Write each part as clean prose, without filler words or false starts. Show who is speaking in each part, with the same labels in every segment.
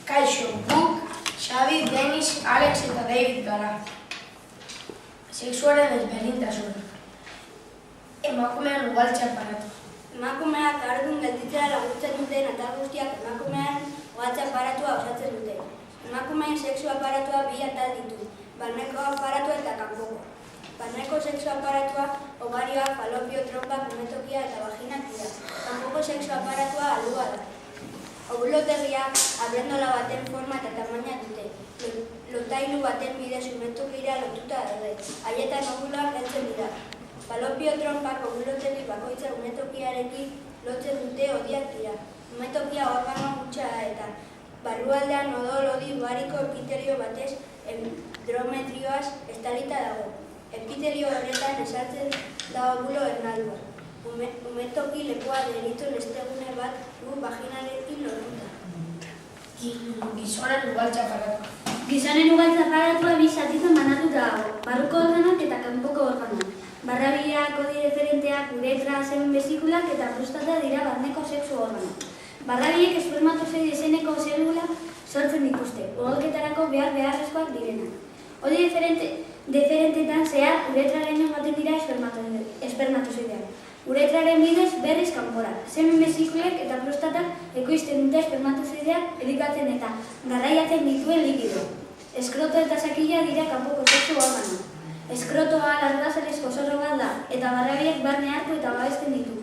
Speaker 1: Kaixo, guk, Xabi, Denis, Alex eta David gara. Sexuaren ezberdintasuna. Emakumean ugaltzea paratu.
Speaker 2: Emakumeak haurdun gelditzera laguntzen duten atal guztiak emakumean ugaltze aparatua osatzen dute. Emakumeen sexu aparatua bi atal ditu, barneko aparatua eta kanpoko. Barneko sexu aparatua ovarioa, falopio, trompa, umetokia eta vaginak dira. Kanpoko sexu aparatua alua da. Ovulotegia abrendola baten forma eta tamaina dute. Lotailu baten bidez umetokira lotuta daude. Haietan ovuloak heltzen dira. Falopio trompak ovulotegi bakoitza umetokiarekin lotzen dute odiak dira. Umetokia organo hutsa eta barrualdean odol-odi ugariko epitelio batez endrometrioaz estalita dago. Epitelio horretan esartzen da ovulo ernaldua. Umetoki lepoa deritzen estegune bat du vaginarekin lotuta.
Speaker 1: Gizonen ugaltzea paratu.
Speaker 3: Gizonen ugaltze aparatua bi zatitan banatuta dago, barruko organoak eta kanpoko organoak. Barrabileak, kodi deferenteak, uretra, semen besikulak eta prostata dira barneko sexu organoak. Barrabileek espermatozoide izeneko zelulak sortzen dituzte, ugalketarako beharrezkoak direnak. Kodi deferentetan zehar uretraren joaten dira espermatozoideak. Uretraren bidez berriz kanpora. Semen besikulek eta prostatak ekoizten dute espermatozoideak elikatzen eta garraiatzen dituen likido. Eskroto eta sakila dira kanpoko sexu organoak. Eskrotoa largazalezko zorro bat da eta barrabiak barne hartu eta babesten ditu.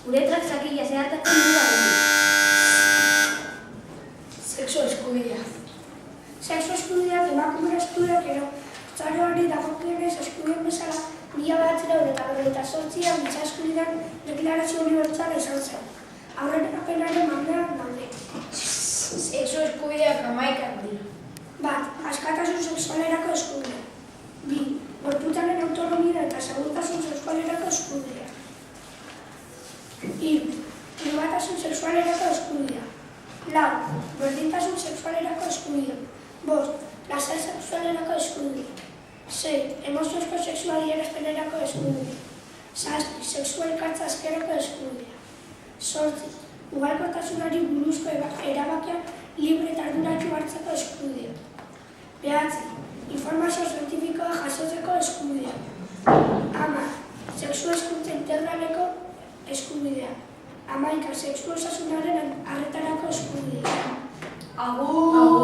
Speaker 3: Uretrak sakila zehartatzen du barrenak.
Speaker 1: Sexu eskubidea.
Speaker 4: Sexu eskubideak emakume eskubideak zaroari dagokionez eskubideen bezala 1998an giza eskubideak deklarazio unibertsala izan zen. Aurrerapenaren mandean daude.
Speaker 1: Sexu eskubideak 11 dira.
Speaker 4: 1. Askatasun sexualerako eskubidea. 2. Gorputzaren autonomia eta segurtasun sexualerako eskubidea. 3. Pribatasun sexualerako eskubidea. 4. Berdintasun sexualerako eskubidea. 5. Plazer sexualerako eskubidea. 6. Emoziozko sexu adierazpenerako eskubidea. 7. Sexu elkartza askerako eskubidea. 8. Ugalkortasunari buruzko erabakiak libre eta arduratsu hartzeko eskubidea. 9. Informazio zientifikoa jasotzeko eskubidea. 10. Sexu hezkuntza integraleko eskubidea. 11. Sexu osasunaren arretarako eskubidea.
Speaker 1: Agur!